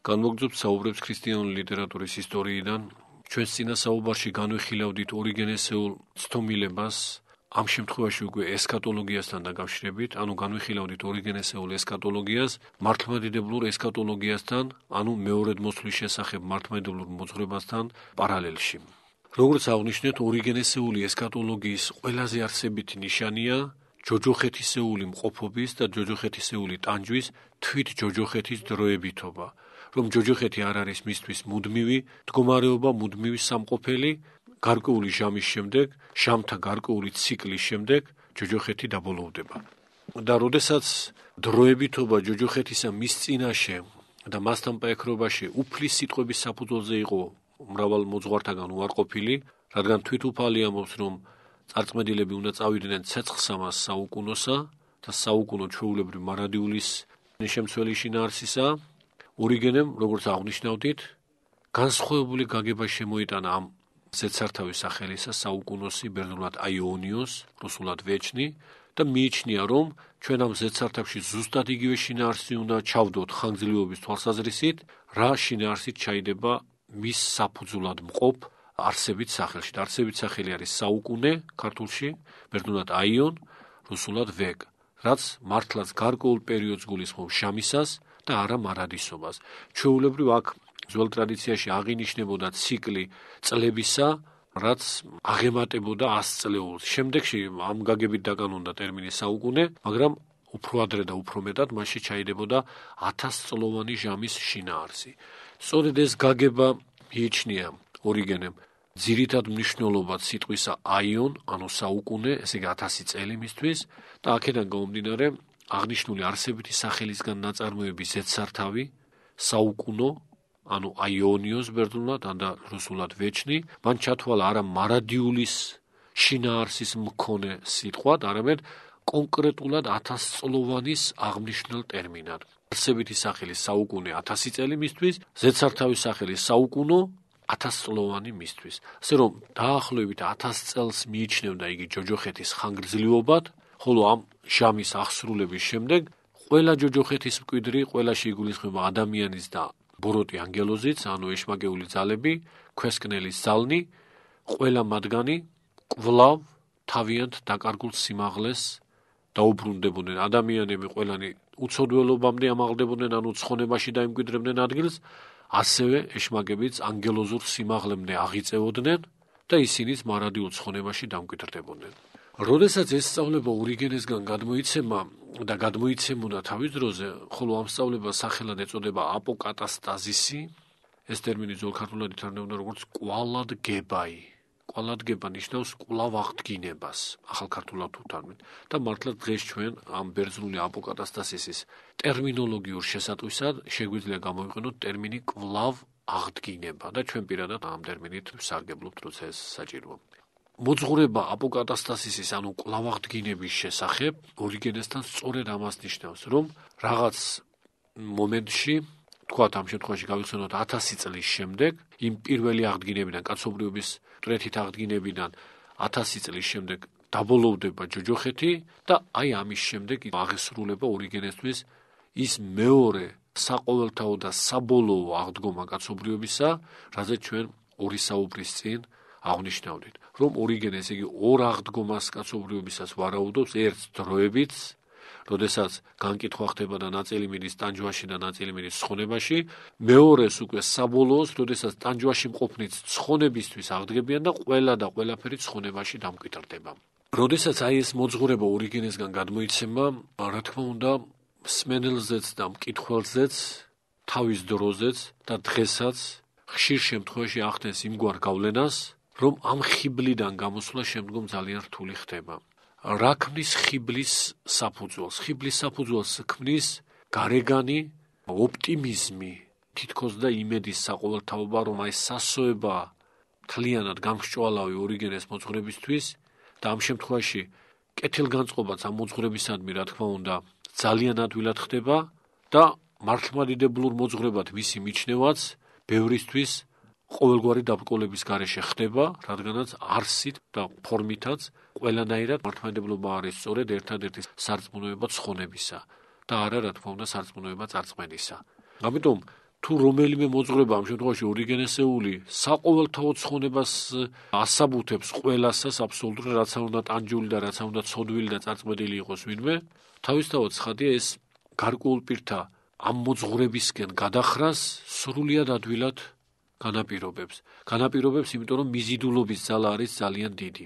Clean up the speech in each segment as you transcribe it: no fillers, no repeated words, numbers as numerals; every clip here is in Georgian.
განმოგრძობთ საუბრებს ქრისტიანული ლიტერატურის ისტორიიდან. ჩვენს წინასაუბარში განვიხილავდით ორიგენესეულ ცდომილებას, ამ შემთხვევაში უკვე ესქატოლოგიასთან დაკავშირებით, ანუ განვიხილავდით ორიგენესეულ ესქატოლოგიას, მართლმადიდებლურ ესქატოლოგიასთან, ანუ მეორედ მოსვლის შესახებ მართლმადიდებლურ მოძღვრებასთან პარალელში. როგორც აღვნიშნეთ, ორიგენესეული ესქატოლოგიის ყველაზე არსებითი ნიშანია ჯოჯოხეთისეული მყოფობის და ჯოჯოხეთისეული ტანჯვის თვით ჯოჯოხეთის დროებითობა, რომ ჯოჯოხეთი არ არის მისთვის მუდმივი მდგომარეობა, მუდმივი სამყოფელი, გარკვეული ჟამის შემდეგ, ჟამთა გარკვეული ციკლის შემდეგ ჯოჯოხეთი დაბოლოვდება. და როდესაც დროებითობა ჯოჯოხეთისა მის წინაშე და მასთან პაექრობაში უფლის სიტყვების საფუძველზე იყო მრავალ მოძღვართაგან უარყოფილი, რადგან თვითუფალი ამბობს, რომ წარწმედილები უნდა წავიდნენ ცეცხლსამას საუკუნოსა და საუკუნო ჩვეულებრივ მარადიულის შემცველი შინაარსისა, ორიგენემ, როგორც აღვნიშნავდით, განსხვავებული გაგება შემოიტანა ამ ზედსართავის სახელისა საუკუნოსი, ბერძნულად აიონიოს, რუსულად ვეჩნი და მიიჩნია, რომ ჩვენ ამ ზედსართავში ზუსტად იგივე შინაარსი უნდა ჩავდოთ ხანგრძლივობის თვალსაზრისით, რა შინაარსით ჩაიდება მის საფუძვლად მყოფ არსებით სახელში. არსებით სახელი არის საუკუნე ქართულში, ბერძნულად აიონ, რუსულად ვეგ, რაც მართლაც გარკვეულ პერიოდს გულისხმობს ჟამისას და არა მარადისობას. ჩვეულებრივ აქ ძველ ტრადიციაში აღინიშნებოდა ციკლი წლებისა, რაც აღემატებოდა 100 წლეულს. შემდეგში ამ გაგებით დაკანონდა ტერმინი საუკუნე, მაგრამ უფრო ადრე და უფრო მეტად მასში ჩაიდებოდა 1000 წლოვანი ჟამის შინაარსი. სწორედ ეს გაგება მიიჩნია ორიგენემ ძირითად მნიშვნელობად სიტყვისა აიონ, ანუ საუკუნე, ესე იგი 1000 წელი მისთვის და აქედან გამომდინარე აღნიშნული არსებითი სახელისგან ნაწარმოების ზედსართავი საუკუნო, ანუ აიონიოს ბერძნულად და რუსულად ვეჩნი, მან ჩათვალა არა მარადიულის შინაარსის მქონე სიტყვად, არამედ კონკრეტულად 1000 წლოვანის აღნიშნულ ტერმინად. არსებითი სახელი საუკუნე 1000 წელი მისთვის, ზედსართავის სახელი საუკუნო 1000 წლოვანი მისთვის. ასე რომ დაახლოებით 1000 წელს მიიჩნევდა იგი ჯოჯოხეთის ხანგრძლივობად, ხოლო ამ ჟამის აღსრულების შემდეგ ყველა ჯოჯოხეთის მკვიდრი, ყველაში იგულისხმება ადამიანის და ბოროტი ანგელოზიც, ანუ ეშმაკეული ძალები, ქვესკნელის ძალნი, ყველა მათგანი კვლავ თავიანთ დაკარგულ სიმაღლეს დაუბრუნდებოდნენ. ადამიანები ყველანი უცოდველობამდე ამაღლდებოდნენ, ანუ ცხონებაში დაიმკვიდრებდნენ ადგილს, ასევე ეშმაკებიც ანგელოზურ სიმაღლემდე აღიწევოდნენ და ისინიც მარადიულ ცხონებაში დამკვიდრდებოდნენ. როდესაც ეს სწავლება ორიგენესგან გადმოიცემა და გადმოიცემოდა თავის დროზე, ხოლო ამ სწავლებას სახელად ეწოდება აპოკატასტაზისი, ეს ტერმინი ძველ ქართულად ითარგმნებოდა როგორც კვალადგებაი. კვალადგება ნიშნავს კვლავ აღდგინებას, ახალ ქართულად უთარგმნით. და მართლა დღეს ჩვენ ამ ბერძნული აპოკატასტაზისის ტერმინოლოგიურ შესატყვისად შეგვიძლია გამოვიყენოთ ტერმინი კვლავ აღდგინება და ჩვენ პირადად ამ ტერმინით ვსარგებლობთ, როცა ეს საჭიროა. მოძღვრება აპოკატასტაზისის, ანუ კვლავ აღდგინების შესახებ ორიგენესთან სწორედ ამას ნიშნავს, რომ რაღაც მომენტში, თქვათ ამ შემთხვევაში გავიხსენოთ 1000 წლის შემდეგ, იმ პირველი აღდგინებიდან, კაცობრიობის მკვეთრით აღდგინებიდან 1000 წლის შემდეგ დაბოლოვდება ჯოჯოხეთი და აი ამის შემდეგ აღესრულება ორიგენესთვის ის მეორე საყოველთაო და საბოლოო აღდგომა კაცობრიობისა, რაზეც ჩვენ ორი საუბრის წინ აღნიშნავდით, რომ ორიგენეს იგი ორ აღდგომას კაცობრიობისას ვარაუდობს, ერთს დროებით, როდესაც განკითხვა ხდება და ნაწილი მიდის ტანჯვაში და ნაწილი მიდის ცხონებაში, მეორეს უკვე საბოლოოს, როდესაც ტანჯვაში მყოფნიც ცხონებისთვის აღდგებიან და ყველაფერი ცხონებაში დამკვიდრდება. როდესაც აი ეს მოძღვრება ორიგენესგან გადმოიცემა, რა თქმა უნდა, მსმენელზეც და მკითხველზეც, თავის დროზეც და დღესაც ხშირ შემთხვევაში ახდენს იმგვარ გავლენას, რომ ამ ხიბლიდან გამოსვლა შემდგომ ძალიან რთული ხდება. რა ქმნის ხიბლის საფუძველს? ხიბლის საფუძველს ქმნის გარეგანი ოპტიმიზმი, თითქოს და იმედის საყოველთაობა, რომ აი სასოება მთლიანად გამსჭვალავი ორიგენეს მოძღვრებისთვის და ამ შემთხვევაში კეთილგანწყობაც ამ მოძღვრებისადმი, რა თქმა უნდა, ძალიან ადვილად ხდება და მართლმადიდებლურ მოძღვრებად მისი მიჩნევაც ბევრისთვის ყოველგვარი დაბრკოლების გარეშე ხდება, რადგანაც არსით და ფორმითაც ყველანაირად მართლმადიდებლობა არის სწორედ ერთადერთი სარწმუნოება ცხონებისა და არა, რა თქმა უნდა, სარწმუნოება წარწმენისა. ამიტომ თუ რომელიმე მოძღვრება ამ შემთხვევაში ორიგენესეული საყოველთაო ცხონებას ასაბუთებს ყველასას აბსოლუტურად რაც არ უნდა ტანჯული და რაც არ უნდა ცოდვილი და წარწმედილი იყოს ვინმე, თავისთავად ცხადია ეს გარკვეულ პირთა ამ მოძღვრებისკენ გადახრას სრულიად ადვილად განაპირობებს, იმიტომ რომ მიზიდულობის ძალა არის ძალიან დიდი.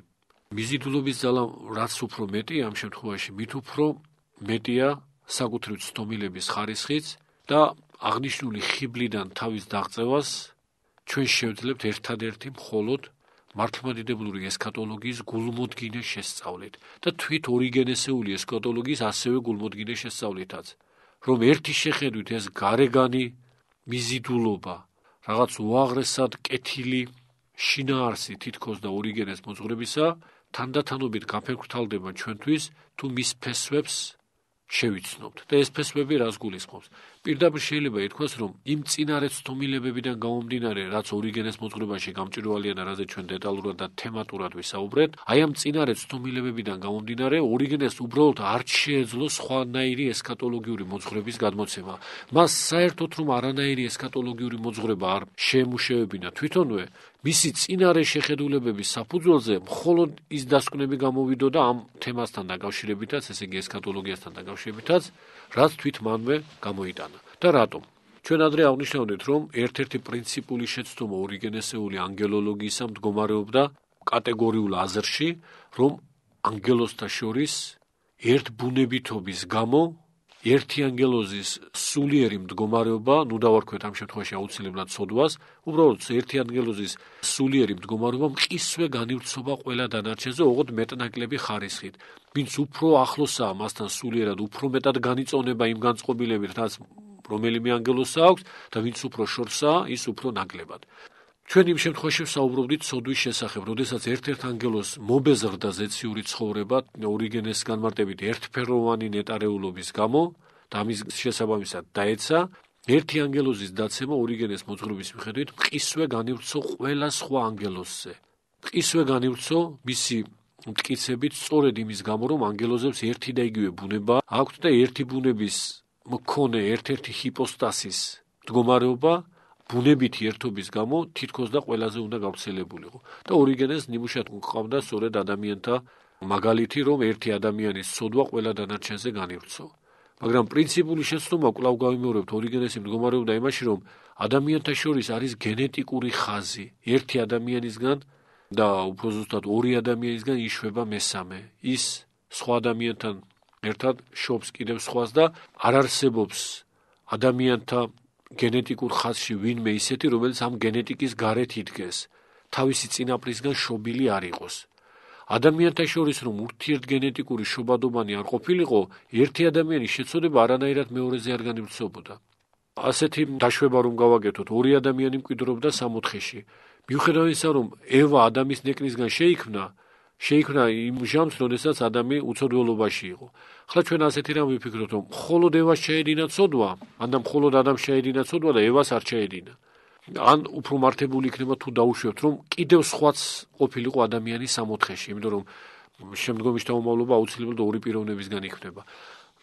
მიზიდულობის ძალა რაც უფრო მეტია ამ შემთხვევაში, მით უფრო მეტია საკუთრივ ცდომილების ხარისხიც და აღნიშნული ხიბლიდან თავის დაღწევას ჩვენ შევძლებთ ერთადერთი მხოლოდ მართლმადიდებლური ესქატოლოგიის გულმოდგინე შესწავლით და თვით ორიგენესეული ესქატოლოგიის ასევე გულმოდგინე შესწავლითაც, რომ ერთი შეხედვით ეს გარეგანი მიზიდულობა, რაღაც უაღრესად კეთილი შინაარსი თითქოს და ორიგენეს მოძღვრებისა, თანდათანობით გაფერმთავდება ჩვენთვის, თუ მის ფესვებს შევიცნობთ. და ეს ფესვები რას გულისხმობს? პირდაპირ შეიძლება ითქვას, რომ იმ წინარე ცდომილებებიდან გამომდინარე, რაც ორიგენეს მოძღვრებაში გამჭვირვალეა და რაზე ჩვენ დეტალურად და თემატურად ვისაუბრეთ, აი ამ წინარე ცდომილებებიდან გამომდინარე, ორიგენეს უბრალოდ არ შეეძლო სხვანაირი ესქატოლოგიური მოძღვრების გადმოცემა. მას საერთოდ რომ არანაირი ესქატოლოგიური მოძღვრება არ შეემუშავებინა თვითონვე, მისი წინარე შეხედულებების საფუძველზე მხოლოდ ის დასკვნები გამოვიდოდა ამ თემასთან დაკავშირებითაც, ესე იგი ესქატოლოგიასთან დაკავშირებითაც, რაც თვით მანვე გამოიტანა. და რატომ? ჩვენ ადრე აღნიშნავდით, რომ ერთ-ერთი პრინციპული შეცდომა ორიგენესეული ანგელოლოგიისა მდგომარეობდა კატეგორიულ აზრში, რომ ანგელოზთა შორის ერთბუნებითობის გამო ერთი ანგელოზის სულიერი მდგომარეობა, ნუ დავარქვეთ ამ შემთხვევაში აუცილებლად ცოდვას, უბრალოდ ერთი ანგელოზის სულიერი მდგომარეობა მყისვე განივრცობა ყველა დანარჩენზე, ოღონდ მეტნაკლები ხარისხით. ვინც უფრო ახლოსაა მასთან სულიერად, უფრო მეტად განიწონება იმ განწყობილებით, რაც რომელიმე ანგელოზს აქვს და ვინც უფრო შორსაა, ის უფრო ნაკლებად. ჩვენ იმ შემთხვევაში ვსაუბრობდით ცოდვის შესახებ, როდესაც ერთ-ერთ ანგელოზს მობეზრდა ზეციური ცხოვრება ორიგენეს განმარტებით ერთფეროვანი ნეტარეულობის გამო და ამის შესაბამისად დაეცა, ერთი ანგელოზის დაცემა ორიგენეს მოძღვრების მიხედვით მყისვე განივრცო ყველა სხვა ანგელოზზე. მყისვე განივრცო მისი მტკიცებით სწორედ იმის გამო, რომ ანგელოზებს ერთი და იგივე ბუნება აქვთ და ერთი ბუნების მქონე ერთ-ერთი ჰიპოსტასის მდგომარეობა ბუნებითი ერთობის გამო თითქოს და ყველაზე უნდა გავრცელებულიყო. და ორიგენეს ნიმუშად გვყავდა სწორედ ადამიანთა მაგალითი, რომ ერთი ადამიანის ცოდვა ყველა დანარჩენზე განივრცო. მაგრამ პრინციპული შეცდომა კვლავ გავიმეორებთ, ორიგენესი მდგომარეობდა იმაში, რომ ადამიანთა შორის არის გენეტიკური ხაზი. ერთი ადამიანისგან და უფრო ზუსტად ორი ადამიანისგან იშვება მესამე. ის სხვა ადამიანთან ერთად შობს კიდევ სხვას და არ არსებობს ადამიანთა გენეტიკურ ხაზში ვინმე ისეთი, რომელიც ამ გენეტიკის გარეთ იდგეს, თავისი წინაპრისგან შობილი არ იყოს. ადამიანთა შორის რომ ურთიერთგენეტიკური შობადობანი არ ყოფილიყო, ერთი ადამიანის შეცოდება არანაირად მეორეზე არ განივრცობოდა. ასეთი დაშვება რომ გავაკეთოთ, ორი ადამიანი მკვიდრობდა სამოთხეში. მიუხედავად ისა, რომ ევა ადამის ნეკნისგან შეიქმნა იმ ჟამს, როდესაც ადამი უცოდველობაში იყო. ახლა ჩვენ ასეთი რამ ვიფიქროთ, რომ მხოლოდ ევას შეედინა ცოდვა, ან და მხოლოდ ადამიანს შეედინა ცოდვა და ევას არ შეედინა. ან უფრო მართებული იქნება თუ დაუშვებთ, რომ კიდევ სხვაც ყოფილიყო ადამიანის სამოთხეში, იმიტომ რომ შემდგომი შთამომავლობა აუცილებლად ორი პიროვნებისგან იქმნება.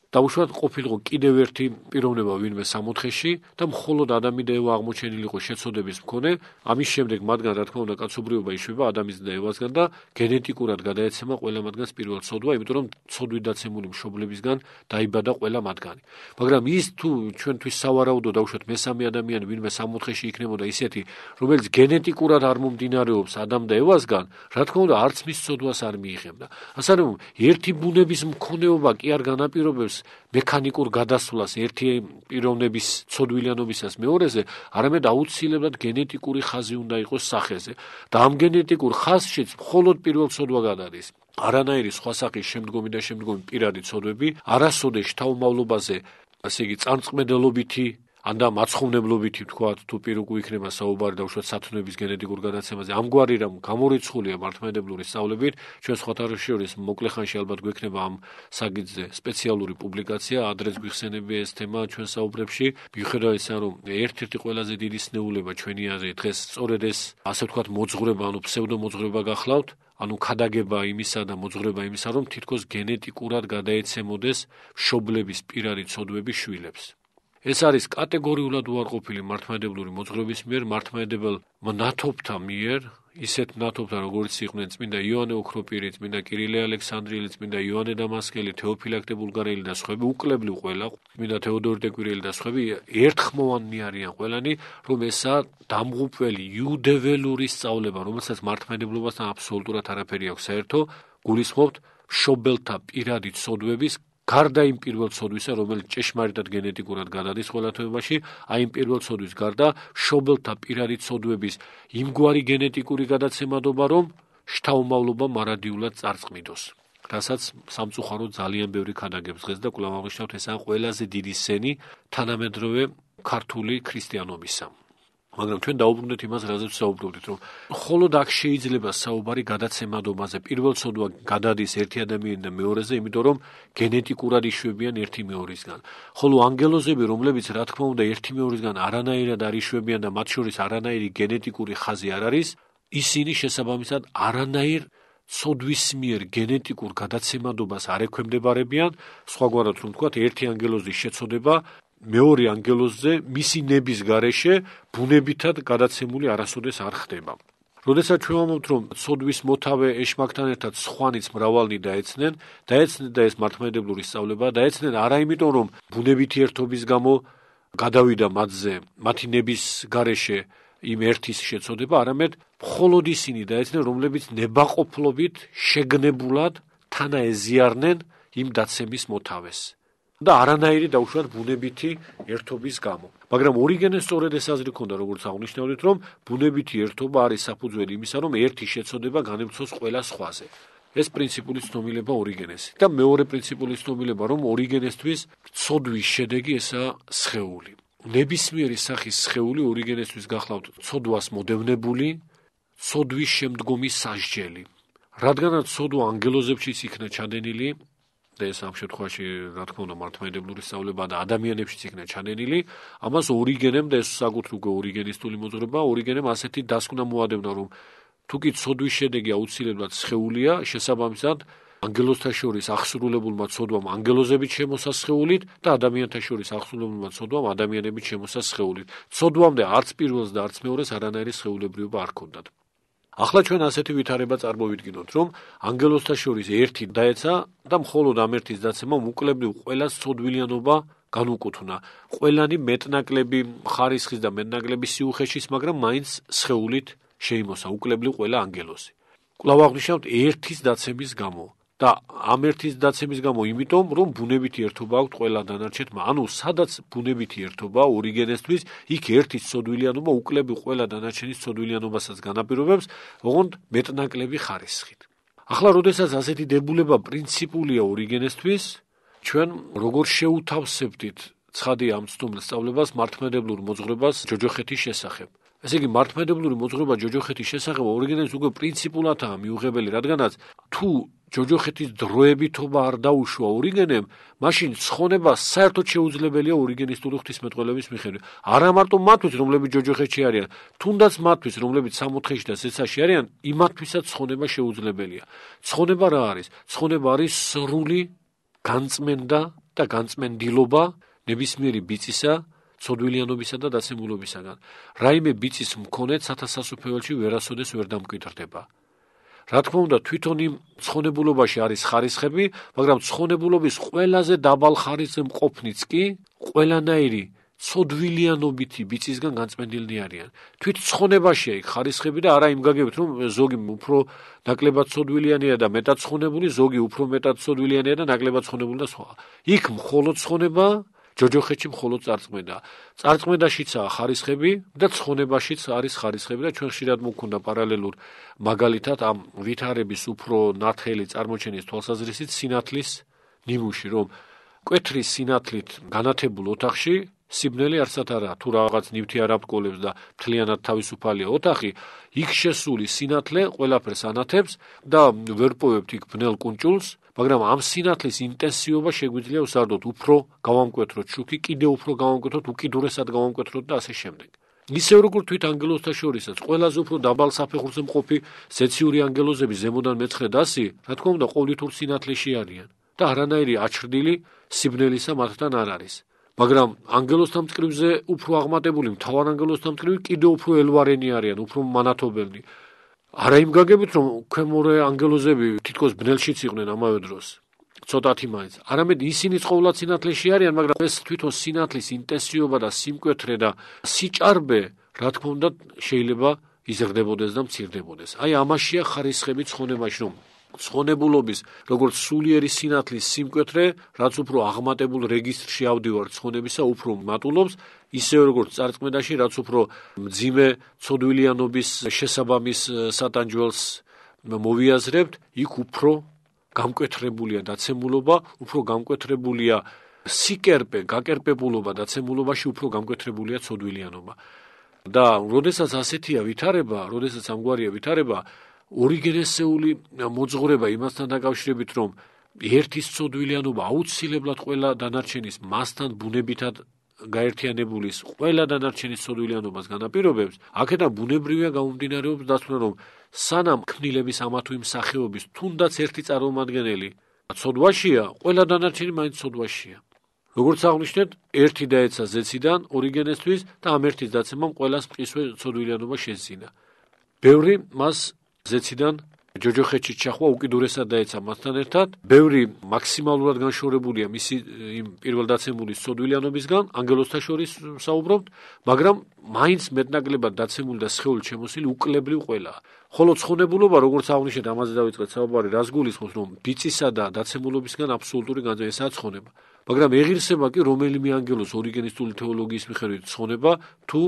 დაუშვათ ყოფილიყო კიდევ ერთი პიროვნება ვინმე სამოთხეში და მხოლოდ ადამი და ევა აღმოჩენილიყო შეცოდების მქონე, ამის შემდეგ მათგან რა თქმა უნდა კაცობრიობა იშვება ადამის და ევასგან და გენეტიკურად გადაეცემა ყველა მათგანს პირველ ცოდვა, იმიტომ რომ ცოდვით დაცემული მშობლებისგან დაიბადა ყველა მათგანი. მაგრამ ის თუ ჩვენთვის სავარაუდო დაუშვათ მესამე ადამიანი ვინმე სამოთხეში იქნებოდა ისეთი, რომელიც გენეტიკურად არ მომდინარეობს ადამ და ევასგან, რა თქმა უნდა არც მის ცოდვას არ მიიღებდა. ასე რომ ერთი ბუნების მქონეობა კი არ განაპირობებს მექანიკურ გადასვლას ერთი პიროვნების ცოდვილიანობისას მეორეზე, არამედ აუცილებლად გენეტიკური ხაზი უნდა იყოს სახეზე. და ამ გენეტიკურ ხაზშიც მხოლოდ პირველ ცოდვა გადადის. არანაირი სხვა სახის შემდგომი პირადი ცოდვები არასოდეს შთამომავლობაზე, ასე იგი წარწყმედელობითი ან და მაცხოვნებლობითი ვთქვათ, თუ პირ უკვე იქნება საუბარი დაუშვათ სათნოების გენეტიკურ გადაცემაზე. ამგვარი რამ გამორიცხულია მართლმადიდებლური სწავლებით, ჩვენ სხვათა შორის მოკლე ხანში ალბათ გვექნება ამ საკითხზე სპეციალური პუბლიკაცია, ადრეც გვიხსენებია ეს თემა ჩვენ საუბრებში. მიუხედავად ისა, რომ ერთ-ერთი ყველაზე დიდი სნეულება ჩვენი აზრით დღეს სწორედ ეს, ასე ვთქვათ, მოძღვრება, ანუ ფსევდომოძღვრება გახლავთ, ანუ ქადაგება იმისა და მოძღვრება იმისა, რომ თითქოს გენეტიკურად გადაეცემოდეს მშობლების პირადი ცოდვები შვილებს. ეს არის კატეგორიულად უარყოფილი მართლმადიდებლური მოძღვრების მიერ მართლმადიდებელ მნათობთა მიერ, ისეთ მნათობთა, როგორც იყვნენ წმინდა იოანე ოქროპირი, წმინდა კირილე ალექსანდრიელი, წმინდა იოანე დამასკელი, თეოფილაქტე ბულგარელი და სხვები, უკლებლი ყველა, წმინდა თეოდორე ტეკვირელი და სხვები ერთხმოვანნი არიან ყველანი, რომ ესაა დამღუპველი იუდეველური სწავლება, რომელსაც მართლმადიდებლობასთან აბსოლუტურად არაფერი აქვს საერთო, გულისხმობთ მშობელთა პირადი ცოდვების გარდა იმ პირველ ცოდვისა, რომელიც ჭეშმარიტად გენეტიკურად გადადის ყველა თვეებაში, აი იმ პირველ ცოდვის გარდა მშობელთა პირადი ცოდვების იმგვარი გენეტიკური გადაცემადობა, რომ შთაუმავლობა მარადიულად წარწყმიდოს. რასაც სამწუხაროდ ძალიან ბევრი ქადაგებს დღეს და კვლავ აღნიშნავთ, ესაა ყველაზე დიდი სენი თანამედროვე ქართული ქრისტიანობისა. მაგრამ ჩვენ დაუბრუნდეთ იმას, რაზეც საუბრობდით, რომ მხოლოდ აქ შეიძლება საუბარი გადაცემადობაზე. პირველ ცოდვა გადადის ერთი ადამიანი და მეორეზე, იმიტომ რომ გენეტიკურად იშვებიან ერთი მეორისგან. ხოლო ანგელოზები, რომლებიც რა თქმა უნდა ერთი მეორისგან არანაირად არ იშვებიან და მათ შორის არანაირი გენეტიკური ხაზი არ არის, ისინი შესაბამისად არანაირ ცოდვის მიერ გენეტიკურ გადაცემადობას არ ექვემდებარებიან, სხვაგვარად რომ ვთქვათ, ერთი ანგელოზის შეცოდება მეორე ანგელოზზე მისი ნების გარეშე ბუნებითად გადაცემული არასოდეს არ ხდება. როდესაც ჩვენ ვამბობთ, რომ ცოდვის მოთავე ეშმაკთან ერთად სხვანიც მრავალნი დაეცნენ და ეს მართლმადიდებლური სწავლებაა, დაეცნენ არა იმიტომ, რომ ბუნებითი ერთობის გამო გადავიდა მათზე, მათი ნების გარეშე იმ ერთის შეცოდება, არამედ მხოლოდ ისინი დაეცნენ, რომლებიც ნებაყოფლობით შეგნებულად თანაეზიარნენ იმ დაცემის მოთავეს. და არანაირი დაუშვათ ბუნებითი ერთობის გამო. მაგრამ ორიგენეს სწორედ ეს აზრი ჰქონდა, როგორც აღნიშნავდით, რომ ბუნებითი ერთობა არის საფუძველი იმისა, რომ ერთი შეცოდება განემცოს ყველა სხვაზე. ეს პრინციპული ცნობილება ორიგენესი. და მეორე პრინციპული ცნობილება, რომ ორიგენესთვის ცოდვის შედეგი ესაა სხეული. ნებისმიერი სახის სხეული ორიგენესთვის გახლავთ ცოდვას მოდევნებული, ცოდვის შემდგომი სასჯელი. რადგანაც ცოდვა ანგელოზებშიც იქნა ჩადენილი, და ეს ამ შემთხვევაში რა თქმა უნდა მართლმადიდებლური სწავლება და ადამიანებშიც იქნა ჩადენილი, ამას ორიგენემ და ეს საკუთრივ უკვე ორიგენისტული მოძღვრება, ორიგენემ ასეთი დასკვნა მოადევნა, რომ თუ კი ცოდვის შედეგი აუცილებლად სხეულია, შესაბამისად ანგელოზთა შორის აღსრულებულმა ცოდვამ ანგელოზებით შემოსა სხეულით და ადამიანთა შორის აღსრულებულმა ცოდვამ ადამიანებით შემოსა სხეულით. ცოდვამდე არც პირველს და არც მეორეს არანაირი სხეულებრივობა არ ჰქონდათ. ახლა ჩვენ ასეთი ვითარება წარმოვიდგინოთ, რომ ანგელოზთა შორის ერთი დაეცა და მხოლოდ ამ ერთის დაცემამ უკლებრივ ყველას ცოდვილიანობა განუკუთვნა. ყველანი მეტნაკლები ხარისხის და მეტნაკლები სიუხეშის, მაგრამ მაინც სხეულით შეიმოსა უკლებრივ ყველა ანგელოზი. კვლავ აღნიშნავთ ერთის დაცემის გამო. და ამ ერთის დაცემის გამო იმიტომ, რომ ბუნებითი ერთობა აქვს ყველა დანარჩენმა. ანუ სადაც ბუნებითი ერთობა ორიგენესთვის, იქ ერთის ცოდვილიანობა უკლებრივ ყველა დანარჩენის ცოდვილიანობასაც განაპირობებს, ოღონდ მეტნაკლები ხარისხით. ახლა, როდესაც ასეთი დებულება პრინციპულია ორიგენესთვის, ჩვენ როგორ შევუთავსებდით ცხადი ამ ცნობილ სწავლებას მართლმადიდებლურ მოძღვრებას ჯოჯოხეთის შესახებ. ესე იგი, მართლმადიდებლური მოძღვრება ჯოჯოხეთის შესახებ ორიგენეს უკვე პრინციპულადაა მიუღებელი, რადგანაც თუ ჯოჯოხეთის დროებითობა არ დაუშვა ორიგენემ, მაშინ ცხონება საერთოდ შეუძლებელია ორიგენისტული ღვთისმეტყველების მიხედვით. არა მარტო მათთვის, რომლებიც ჯოჯოხეთში არიან, თუნდაც მათთვის, რომლებიც სამოთხეში და ზეცაში არიან, იმათთვისაც ცხონება შეუძლებელია. ცხონება რა არის? ცხონება არის სრული განწმენდა და განწმენდილობა ნებისმიერი ბიწისა, ცოდვილიანობისა და დაცემულობისაგან. რაიმე ბიწის მქონე სათასასუფეველში ვერასოდეს ვერ დამკვიდრდება. რა თქმა უნდა, თვითონ იმ ცხონებულობაში არის ხარისხები, მაგრამ ცხონებულობის ყველაზე დაბალ ხარისხზე მყოფნიც კი ყველანაირი ცოდვილიანობითი ბიწისგან განწმენდილნი არიან. თვით ცხონებაშია იქ ხარისხები და არა იმ გაგებით, რომ ზოგი უფრო ნაკლებად ცოდვილიანია და მეტად ცხონებული, ზოგი უფრო მეტად ცოდვილიანია და ნაკლებად ცხონებული და სხვა. იქ მხოლოდ ცხონება, ჯოჯოხეთში მხოლოდ წარწმენდა. წარწმენდაშიცაა ხარისხები და ცხონებაშიც არის ხარისხები და ჩვენ ხშირად მოგვქონდა პარალელურ მაგალითად ამ ვითარების უფრო ნათელი წარმოჩენის თვალსაზრისით სინათლის ნიმუში, რომ კვეთრის სინათლით განათებულ ოთახში სიბნელი არსად არა, თუ რაღაც ნივთი არ აბკოლებს და მთლიანად თავისუფალია ოთახი, იქ შესული სინათლე ყველაფერს ანათებს და ვერ პოვებთ იქ ბნელ კუნჭულს, მაგრამ ამ სინათლის ინტენსივობა შეგვიძლია ვსარდოთ უფრო გავამკვეთროთ შუქი, კიდე უფრო გავამკვეთროთ, უკიდურესად გავამკვეთროთ და ასე შემდეგ. ისევ როგორც თვით ანგელოზთა შორისაც, ყველაზე უფრო დაბალ საფეხურზე მყოფი ზეციური ანგელოზები ზემოდან მე-9-10, რა თქმა უნდა, ყოვლითურ სინათლეში არიან და არანაირი აჩრდილი სიბნელისა მათთან არ არის. მაგრამ ანგელოზთა მწკრივზე უფრო აღმატებული, მთავარ ანგელოზთა მწკრივი კიდევ უფრო ელვარენი არიან, უფრო მანათობელნი. არა იმ გაგებით, რომ ქვემორე ანგელოზები თითქოს ბნელშიც იყვნენ ამავე დროს. ცოტათი მაინც. არამედ ისინი ყოვლად სინათლეში არიან, მაგრამ ეს თვითონ სინათლის ინტენსივობა და სიმკვეთრე და სიჭარბე, რა თქმა უნდა, შეიძლება იზრდებოდეს და მცირდებოდეს. აი ამაშია ხარისხები ცხონებაში, რომ ცხონებულობის, როგორც სულიერი სინათლის სიმკვეთრე, რაც უფრო აღმატებულ რეგისტრში ავდივარ ცხონებისა, უფრო მატულობს, ისევე როგორც წარწმენაში, რაც უფრო მძიმე ცოდვილიანობის შესაბამის სატანჯველს მოვიაზრებთ, იქ უფრო გამკვეთრებულია დაცემულობა, უფრო გამკვეთრებულია სიკერპე, გაკერპებულობა დაცემულობაში უფრო გამკვეთრებულია ცოდვილიანობა. და როდესაც ასეთია ვითარება, როდესაც ამგვარია ვითარება, ორიგენესეული მოძღვრება იმასთან დაკავშირებით, რომ ერთის ცოდვილიანობა აუცილებლად ყველა დანარჩენის მასთან ბუნებითად გაერთიანებულის ყველა დანარჩენის ცოდვილიანობას განაპირობებს, აქედან ბუნებრივია გამომდინარეობს დასკვნა, რომ სანამ ქმნილების ამა თუ იმ სახეობის თუნდაც ერთი წარმომადგენელი ცოდვაშია, ყველა დანარჩენი მაინც ცოდვაშია. როგორც აღნიშნეთ, ერთი დაეცა ზეციდან ორიგენესთვის და ამ ერთის დაცემამ ყველას მყისვე ცოდვილიანობა შესძინა. ბევრი მას ზეციდან ჯოჯოხეთში ჩახვა უკიდურესად დაეცა მასთან ერთად. ბევრი მაქსიმალურად განშორებულია მისი იმ პირველდაცემული ცოდვილიანობისგან, ანგელოზთა შორის საუბრობთ, მაგრამ მაინც მეტნაკლებად დაცემული და სხეულით შემოსილი უკლებრივ ყველაა. ხოლო ცხონებულობა, როგორც აღნიშნეთ, ამაზე დავიწყეთ საუბარი, რას გულისხმობს, რომ ბიწისა და დაცემულობისგან აბსოლუტური განცდა ესაა ცხონება. მაგრამ ეღირსება კი რომელიმე ანგელოზ ორიგენისტული თეოლოგიის მიხედვით ცხონება, თუ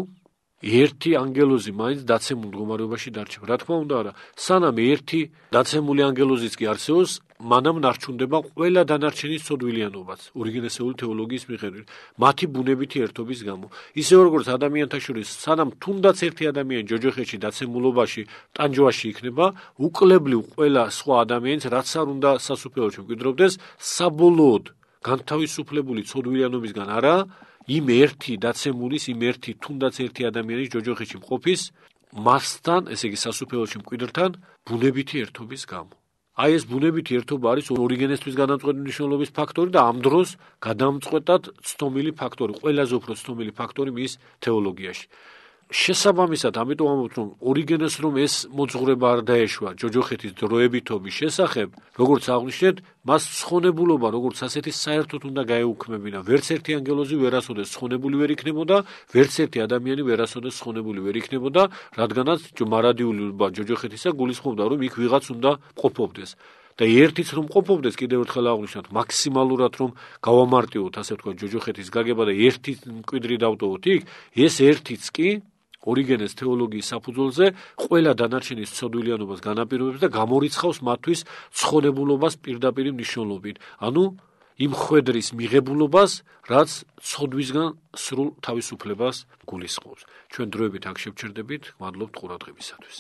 ერთი ანგელოზი მაინც დაცემულ მდგომარეობაში დარჩება. რა თქმა უნდა, არა. სანამ ერთი დაცემული ანგელოზიც კი არსებობს, მანამ ნარჩუნდება ყველა დანარჩენის ცოდვილიანობაც ორიგენესეული თეოლოგიის მიხედვით, მათი ბუნებითი ერთობის გამო. ისევე როგორც ადამიანთა შორის, სანამ თუნდაც ერთი ადამიანი ჯოჯოხეთში დაცემულობაში, ტანჯვაში იქნება, უკლებლივ ყველა სხვა ადამიანს, რაც არ უნდა სასუფეველში მკვიდრობდეს, საბოლოოდ განთავისუფლებული ცოდვილიანობისგან არა, იმ ერთი დაცემულის, იმ ერთი თუნდაც ერთი ადამიანის ჯოჯოხეთში მყოფის მასთან, ესე იგი სასუფეველში მკვიდრთან, ბუნებითი ერთობის გამო. აი ეს ბუნებითი ერთობა არის ორიგენესთვის გადამწყვეტი მნიშვნელობის ფაქტორი და ამ დროს გადამწყვეტად ცნობილი ფაქტორი, ყველაზე უფრო ცნობილი ფაქტორი მის თეოლოგიაში. შესაბამისად, ამიტომ ამბობთ, რომ ორიგენეს რომ ეს მოძღვრება არ დაეშვა ჯოჯოხეთის დროებითობის შესახებ, როგორც აღნიშნეთ, მას ცხონებულობა, როგორც ასეთი საერთოდ უნდა გაეუქმებინა. ვერც ერთი ანგელოზი ვერასოდეს ცხონებული ვერ იქნებოდა, ვერც ერთი ადამიანი ვერასოდეს ცხონებული ვერ იქნებოდა, რადგანაც მარადიულობა ჯოჯოხეთისა გულისხმობდა, რომ იქ ვიღაც უნდა ყოფობდეს. და ერთიც რომ ყოფობდეს, კიდევ ერთხელ აღნიშნოთ, მაქსიმალურად რომ გავამარტივოთ, ასე ვთქვათ, ჯოჯოხეთის გაგება და ერთი მკვიდრი დავტოვოთ იქ, ეს ერთიც კი ორიგენეს თეოლოგიის საფუძველზე ყველა დანარჩენის ცოდვილიანობას განაპირობებს და გამორიცხავს მათთვის ცხონებულობას პირდაპირ მნიშვნელობით. ანუ იმ ხვედრის მიღებულობას, რაც ცოდვისგან სრულ თავისუფლებას გულისხმობს. ჩვენ დროებით აქ შევჩერდებით, მადლობთ ყურადღებისათვის.